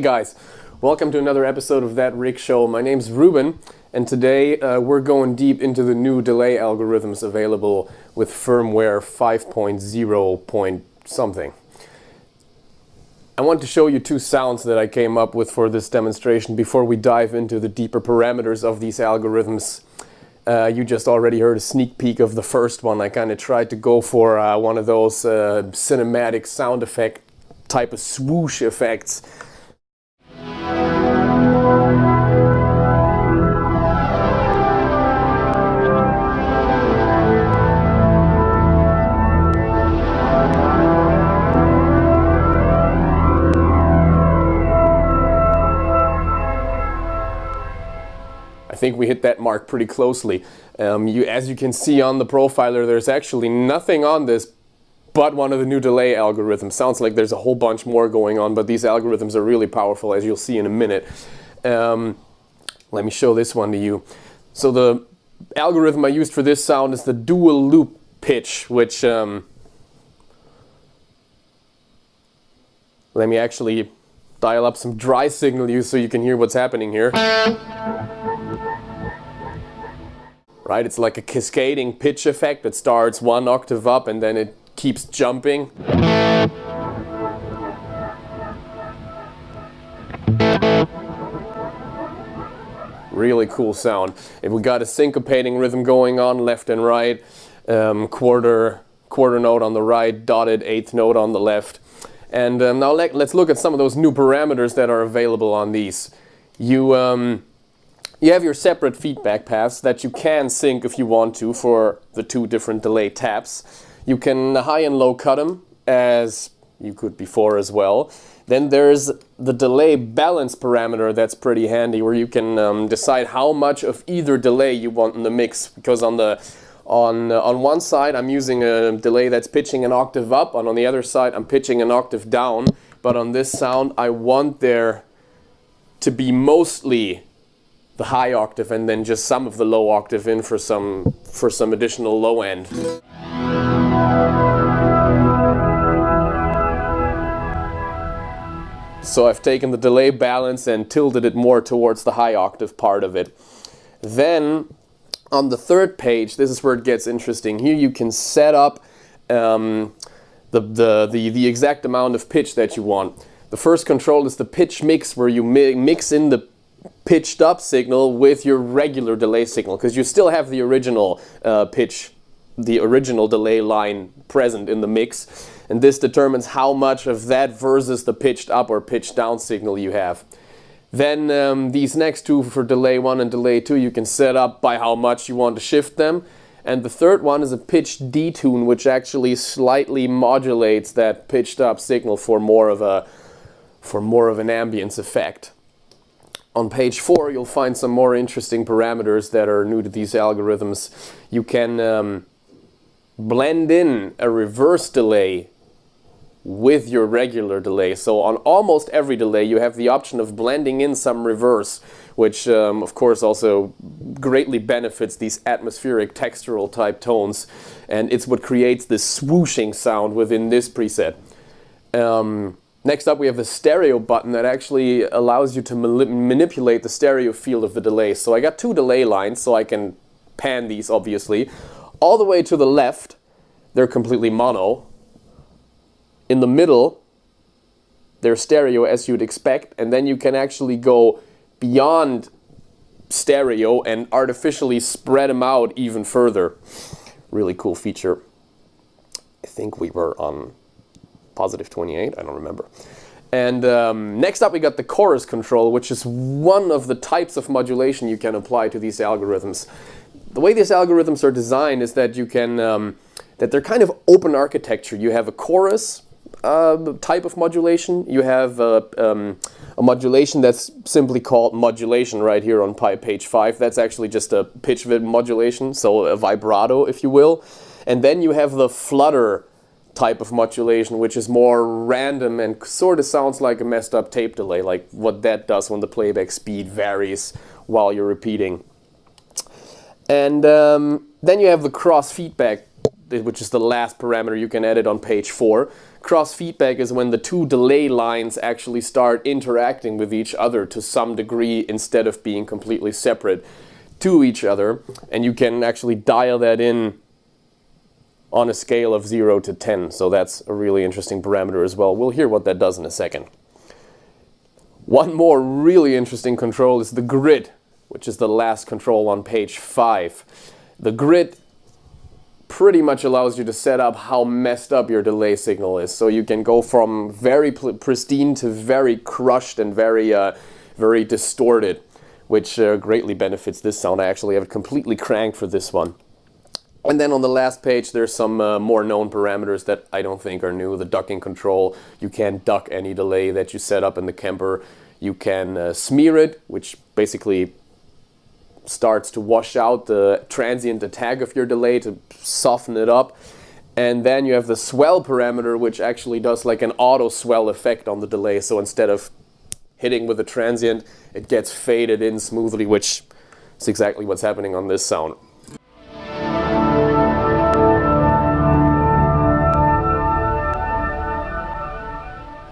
guys, welcome to another episode of That Rig Show. My name's Ruben, and today we're going deep into the new delay algorithms available with firmware 5.0 point something. I want to show you two sounds that I came up with for this demonstration before we dive into the deeper parameters of these algorithms. You just already heard a sneak peek of the first one. I kind of tried to go for one of those cinematic sound effect type of swoosh effects. I think we hit that mark pretty closely. As you can see on the profiler, there's actually nothing on this but one of the new delay algorithms. Sounds like there's a whole bunch more going on, but these algorithms are really powerful, as you'll see in a minute. Let me show this one to you. So the algorithm I used for this sound is the dual loop pitch, which let me actually dial up some dry signal so you can hear what's happening here. Right, it's like a cascading pitch effect that starts one octave up and then it keeps jumping. Really cool sound. If we got a syncopating rhythm going on left and right, quarter note on the right, dotted eighth note on the left. And now let's look at some of those new parameters that are available on these. You have your separate feedback paths that you can sync if you want to for the two different delay taps. You can high and low cut them, as you could before as well. Then there's the delay balance parameter that's pretty handy, where you can decide how much of either delay you want in the mix. Because on one side I'm using a delay that's pitching an octave up, and on the other side I'm pitching an octave down. But on this sound I want there to be mostly the high octave and then just some of the low octave in for some additional low end. So I've taken the delay balance and tilted it more towards the high octave part of it. Then on the third page, this is where it gets interesting. Here you can set up the exact amount of pitch that you want. The first control is the pitch mix, where you mix in the pitched up signal with your regular delay signal, because you still have the original pitch, the original delay line present in the mix, and this determines how much of that versus the pitched up or pitched down signal you have. Then these next two, for delay 1 and delay 2, you can set up by how much you want to shift them. And the third one is a pitch detune, which actually slightly modulates that pitched up signal for more of an ambience effect. On page 4, you'll find some more interesting parameters that are new to these algorithms. You can blend in a reverse delay with your regular delay. So on almost every delay, you have the option of blending in some reverse, which of course also greatly benefits these atmospheric textural type tones. And it's what creates this swooshing sound within this preset. Next up, we have a stereo button that actually allows you to manipulate the stereo field of the delay. So I got two delay lines, so I can pan these obviously. All the way to the left, they're completely mono. In the middle, they're stereo as you'd expect, and then you can actually go beyond stereo and artificially spread them out even further. Really cool feature. I think we were on positive 28, I don't remember. And next up we got the chorus control, which is one of the types of modulation you can apply to these algorithms. The way these algorithms are designed is that you can, that they're kind of open architecture. You have a chorus type of modulation. You have a modulation that's simply called modulation right here on page 5. That's actually just a pitch width modulation, so a vibrato, if you will. And then you have the flutter type of modulation, which is more random and sort of sounds like a messed up tape delay, like what that does when the playback speed varies while you're repeating. And then you have the cross feedback which is the last parameter you can edit on page 4. Cross feedback is when the two delay lines actually start interacting with each other to some degree instead of being completely separate to each other. And you can actually dial that in on a scale of 0 to 10. So that's a really interesting parameter as well. We'll hear what that does in a second. One more really interesting control is the grid, which is the last control on page 5. The grid pretty much allows you to set up how messed up your delay signal is. So you can go from very pristine to very crushed and very distorted, which greatly benefits this sound. I actually have it completely cranked for this one. And then on the last page there's some more known parameters that I don't think are new. The ducking control, you can duck any delay that you set up in the Kemper. You can smear it, which basically starts to wash out the transient attack of your delay to soften it up. And then you have the swell parameter, which actually does like an auto swell effect on the delay. So instead of hitting with a transient, it gets faded in smoothly, which is exactly what's happening on this sound.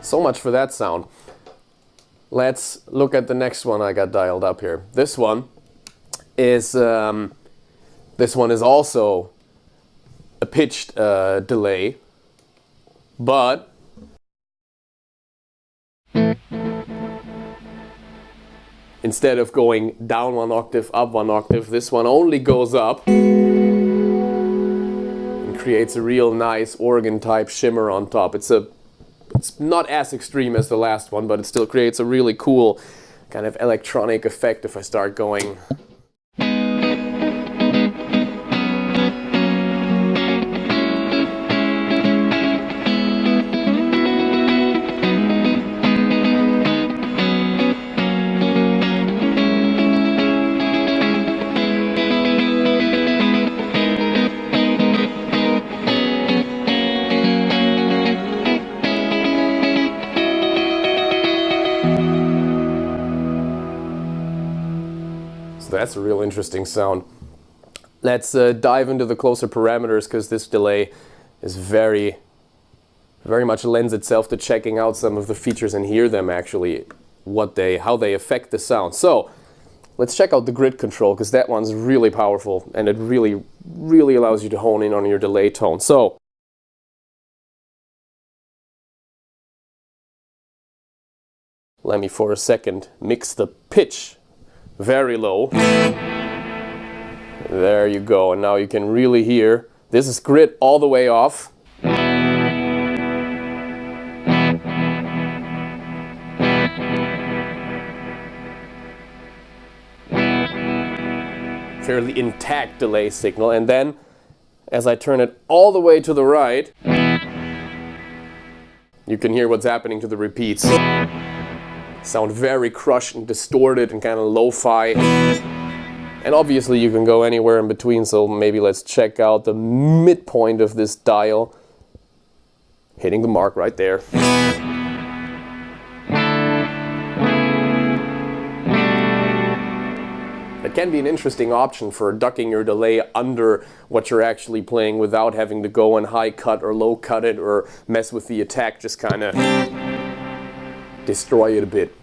So much for that sound. Let's look at the next one I got dialed up here. This one is also a pitched delay, but instead of going down 1 octave, up 1 octave, this one only goes up and creates a real nice organ type shimmer on top. It's not as extreme as the last one, but it still creates a really cool kind of electronic effect if I start going. So that's a real interesting sound. Let's dive into the closer parameters, because this delay is very much lends itself to checking out some of the features and hear them actually, how they affect the sound. So let's check out the grid control, because that one's really powerful and it really allows you to hone in on your delay tone. So let me for a second mix the pitch very low. There you go, and now you can really hear. This is grid all the way off. Fairly intact delay signal, and then as I turn it all the way to the right, you can hear what's happening to the repeats. Sound very crushed and distorted and kind of lo-fi. And obviously you can go anywhere in between, so maybe let's check out the midpoint of this dial. Hitting the mark right there. It can be an interesting option for ducking your delay under what you're actually playing without having to go and high cut or low cut it or mess with the attack, just kind of destroy it a bit.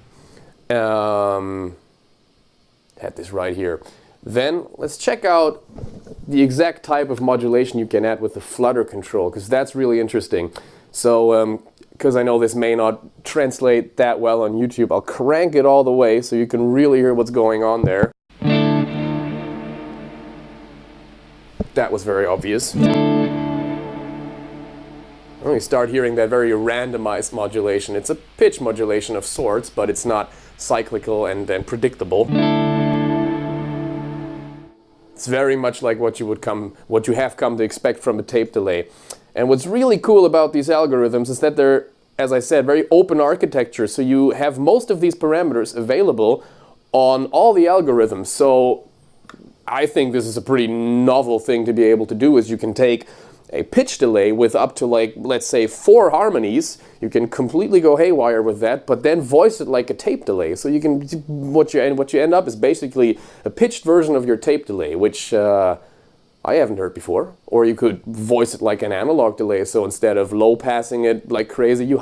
Had this right here. Then let's check out the exact type of modulation you can add with the flutter control, because that's really interesting. So because I know this may not translate that well on YouTube, I'll crank it all the way so you can really hear what's going on there. That was very obvious. You start hearing that very randomized modulation. It's a pitch modulation of sorts, but it's not cyclical and predictable. It's very much like what you have come to expect from a tape delay. And what's really cool about these algorithms is that they're, as I said, very open architecture. So you have most of these parameters available on all the algorithms. So I think this is a pretty novel thing to be able to do, is you can take a pitch delay with up to, like, let's say 4 harmonies. You can completely go haywire with that, but then voice it like a tape delay. So you can, what you end up is basically a pitched version of your tape delay, which I haven't heard before. Or you could voice it like an analog delay, so instead of low passing it like crazy, you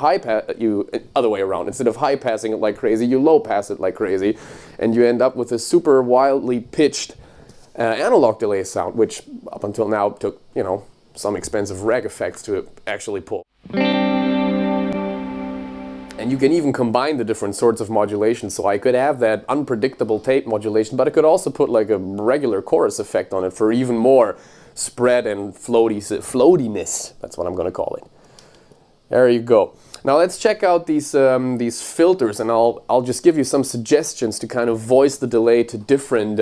other way around. Instead of high passing it like crazy, you low pass it like crazy, and you end up with a super wildly pitched analog delay sound, which up until now took, you know, some expensive reg effects to actually pull. And you can even combine the different sorts of modulation. So I could have that unpredictable tape modulation, but I could also put like a regular chorus effect on it for even more spread and floatiness. That's what I'm going to call it. There you go. Now let's check out these filters, and I'll just give you some suggestions to kind of voice the delay to different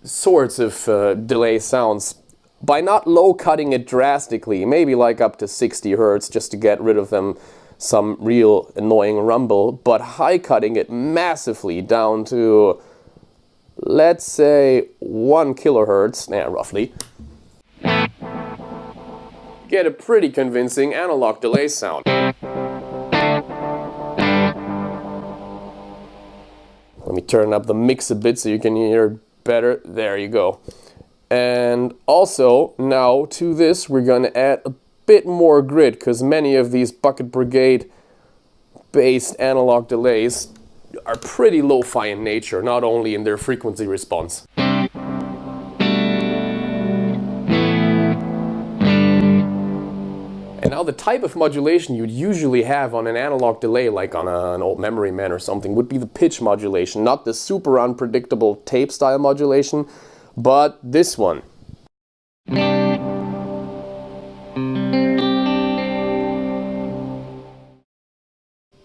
sorts of delay sounds by not low cutting it drastically, maybe like up to 60 Hertz just to get rid of some real annoying rumble, but high cutting it massively down to, let's say, 1 kilohertz, roughly. Get a pretty convincing analog delay sound. Let me turn up the mix a bit so you can hear better. There you go. And also, now to this, we're going to add a bit more grid, because many of these Bucket Brigade based analog delays are pretty lo-fi in nature, not only in their frequency response. And now the type of modulation you'd usually have on an analog delay, like on an old Memory Man or something, would be the pitch modulation, not the super unpredictable tape style modulation, but this one.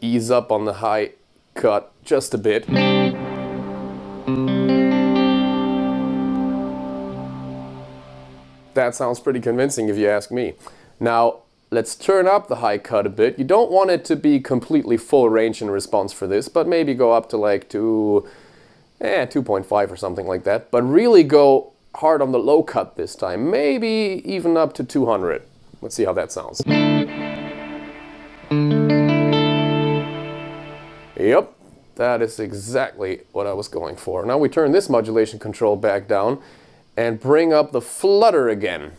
Ease up on the high cut just a bit. That sounds pretty convincing if you ask me. Now let's turn up the high cut a bit. You don't want it to be completely full range in response for this, but maybe go up to like 2.5 or something like that. But really go hard on the low cut this time, maybe even up to 200. Let's see how that sounds. Yep, that is exactly what I was going for. Now we turn this modulation control back down and bring up the flutter again.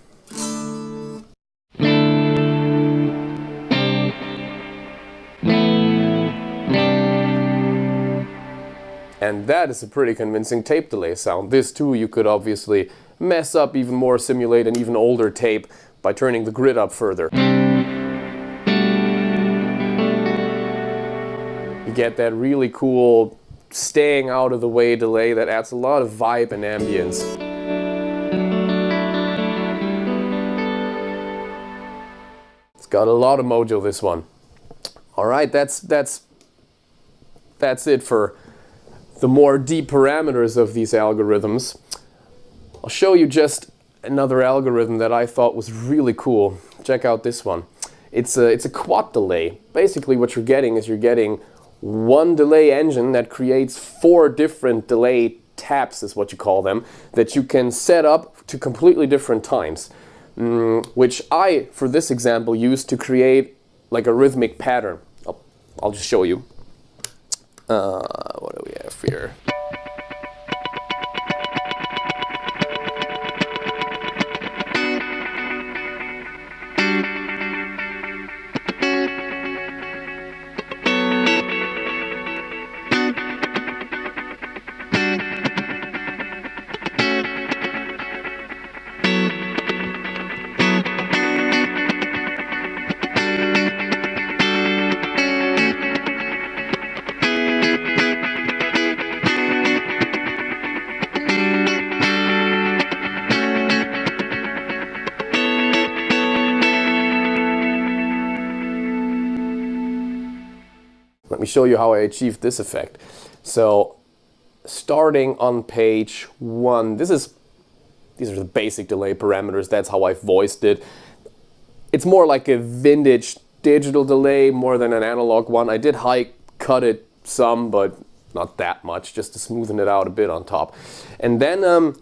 And that is a pretty convincing tape delay sound. This too you could obviously mess up even more, simulate an even older tape by turning the grid up further. You get that really cool staying out of the way delay that adds a lot of vibe and ambience. It's got a lot of mojo, this one. Alright, that's it for the more deep parameters of these algorithms. I'll show you just another algorithm that I thought was really cool. Check out this one. It's a quad delay. Basically what you're getting is one delay engine that creates 4 different delay taps, is what you call them, that you can set up to completely different times, which I, for this example, used to create like a rhythmic pattern. I'll just show you. What do we have here? Let me show you how I achieved this effect. So, starting on page 1, these are the basic delay parameters. That's how I voiced it. It's more like a vintage digital delay more than an analog one. I did high cut it some, but not that much, just to smoothen it out a bit on top. And then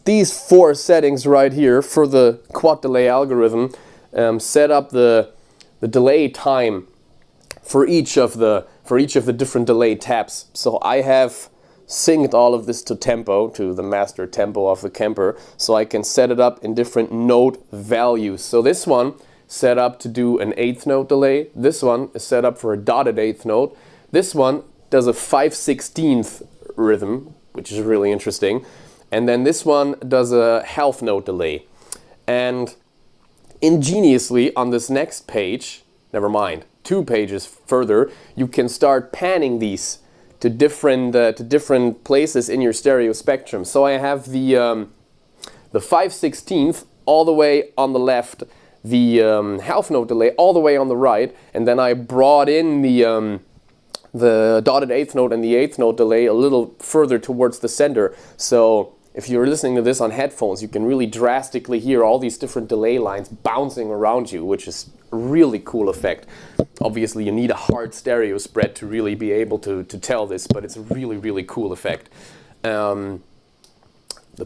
these 4 settings right here for the quad delay algorithm set up the delay time for each of the different delay taps. So I have synced all of this to tempo, to the master tempo of the Kemper, so I can set it up in different note values. So this one set up to do an 8th note delay. This one is set up for a dotted 8th note. This one does a 5/16th rhythm, which is really interesting. And then this one does a half note delay. And ingeniously on this next page, never mind, 2 pages further, you can start panning these to different places in your stereo spectrum. So I have the 5/16th all the way on the left, the half note delay all the way on the right, and then I brought in the dotted 8th note and the 8th note delay a little further towards the center. So if you're listening to this on headphones, you can really drastically hear all these different delay lines bouncing around you, which is a really cool effect. Obviously, you need a hard stereo spread to really be able to tell this, but it's a really, really cool effect. The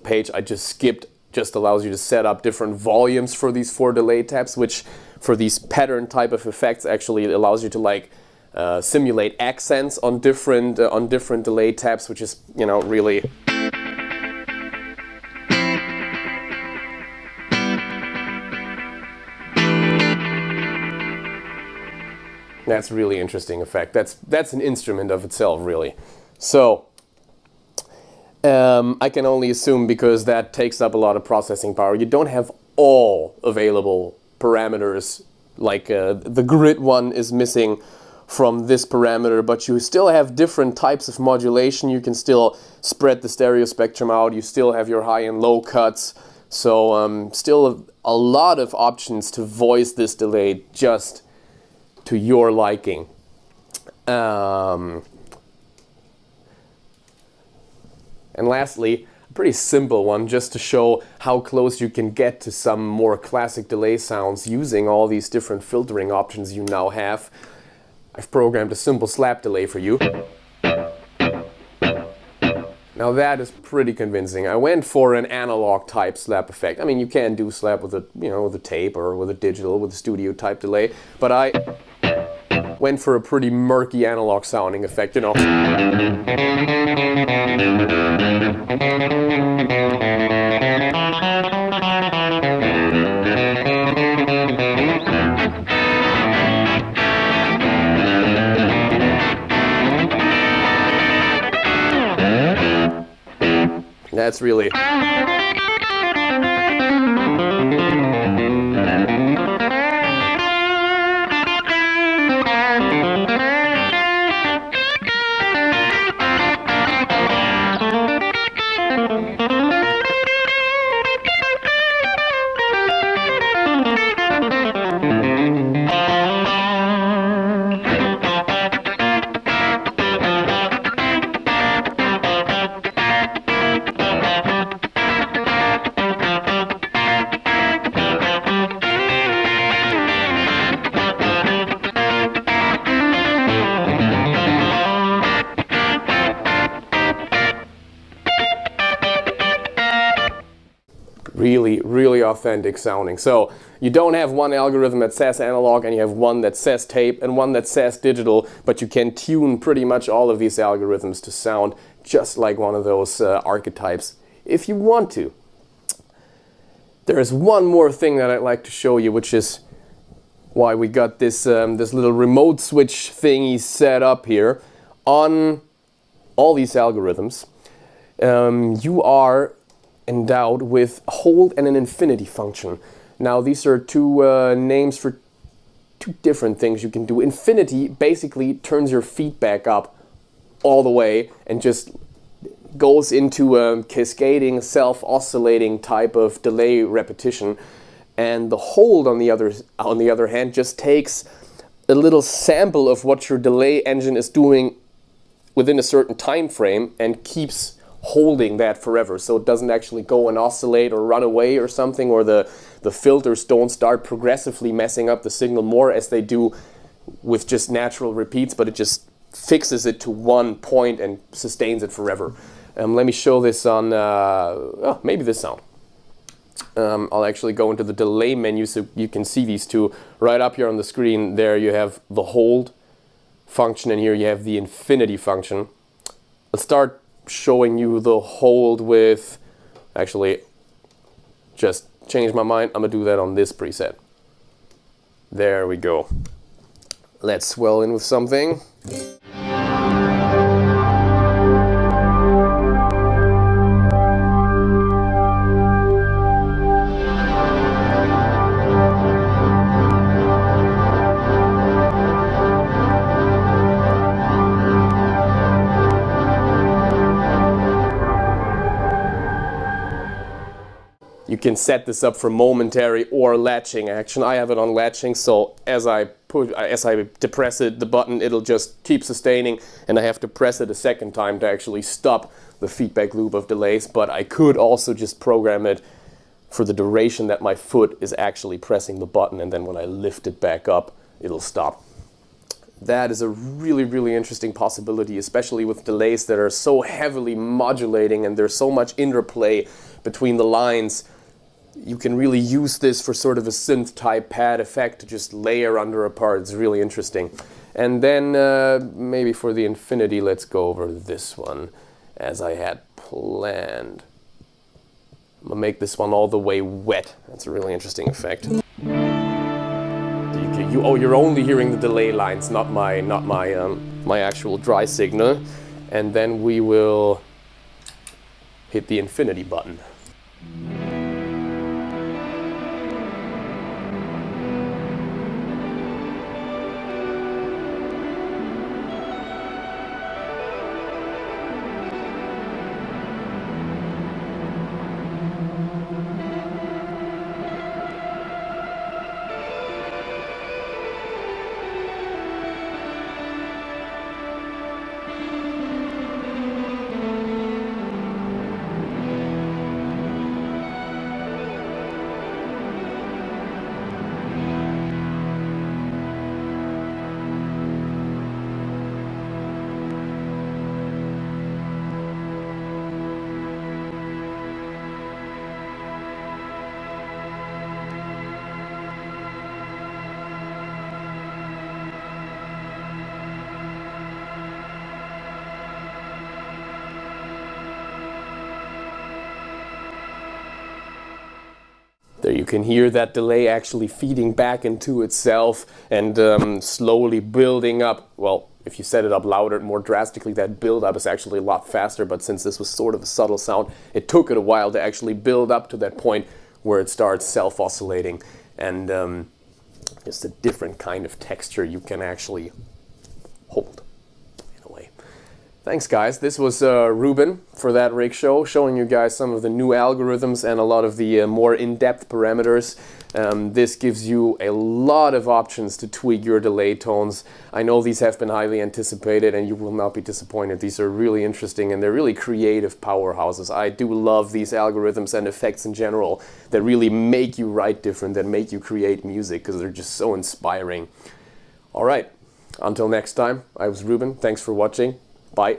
page I just skipped just allows you to set up different volumes for these 4 delay taps, which for these pattern type of effects actually allows you to like simulate accents on different delay taps, which is, you know, really. That's a really interesting effect. That's an instrument of itself, really. So I can only assume, because that takes up a lot of processing power, you don't have all available parameters. Like the grid one is missing from this parameter, but you still have different types of modulation. You can still spread the stereo spectrum out. You still have your high and low cuts. So still a lot of options to voice this delay just to your liking. And lastly, a pretty simple one just to show how close you can get to some more classic delay sounds using all these different filtering options you now have. I've programmed a simple slap delay for you. Now that is pretty convincing. I went for an analog type slap effect. I mean, you can do slap with a, with a tape or with a digital, with a studio type delay, but I went for a pretty murky analog sounding effect, That's really. Really authentic sounding. So you don't have one algorithm that says analog and you have one that says tape and one that says digital, but you can tune pretty much all of these algorithms to sound just like one of those archetypes if you want to. There is one more thing that I'd like to show you, which is why we got this this little remote switch thingy set up here. On all these algorithms, you are endowed with a hold and an infinity function. Now these are two names for two different things you can do. Infinity basically turns your feedback up all the way and just goes into a cascading, self-oscillating type of delay repetition. And the hold, on the other hand, just takes a little sample of what your delay engine is doing within a certain time frame and keeps holding that forever, so it doesn't actually go and oscillate or run away or something, or the filters don't start progressively messing up the signal more as they do with just natural repeats, but it just fixes it to one point and sustains it forever. Let me show this on maybe this sound. I'll actually go into the delay menu so you can see these two right up here on the screen. There you have the hold function and here you have the infinity function. Let's start showing you the hold with, actually, just changed my mind. I'm gonna do that on this preset. There we go. Let's swell in with something. You can set this up for momentary or latching action. I have it on latching, so as I depress it, the button, it'll just keep sustaining, and I have to press it a second time to actually stop the feedback loop of delays. But I could also just program it for the duration that my foot is actually pressing the button, and then when I lift it back up, it'll stop. That is a really, really interesting possibility, especially with delays that are so heavily modulating and there's so much interplay between the lines. You can really use this for sort of a synth type pad effect to just layer under a part. It's really interesting. And then maybe for the infinity, let's go over this one as I had planned. I'm gonna make this one all the way wet. That's a really interesting effect. You're only hearing the delay lines, not my actual dry signal. And then we will hit the infinity button. There you can hear that delay actually feeding back into itself and slowly building up. Well, if you set it up louder, more drastically, that build up is actually a lot faster, but since this was sort of a subtle sound, it took it a while to actually build up to that point where it starts self-oscillating, and just a different kind of texture you can actually hold. Thanks guys, this was Ruben for That Rig Show, showing you guys some of the new algorithms and a lot of the more in-depth parameters. This gives you a lot of options to tweak your delay tones. I know these have been highly anticipated and you will not be disappointed. These are really interesting and they're really creative powerhouses. I do love these algorithms and effects in general that really make you write different, that make you create music, because they're just so inspiring. Alright, until next time, I was Ruben, thanks for watching. Bye.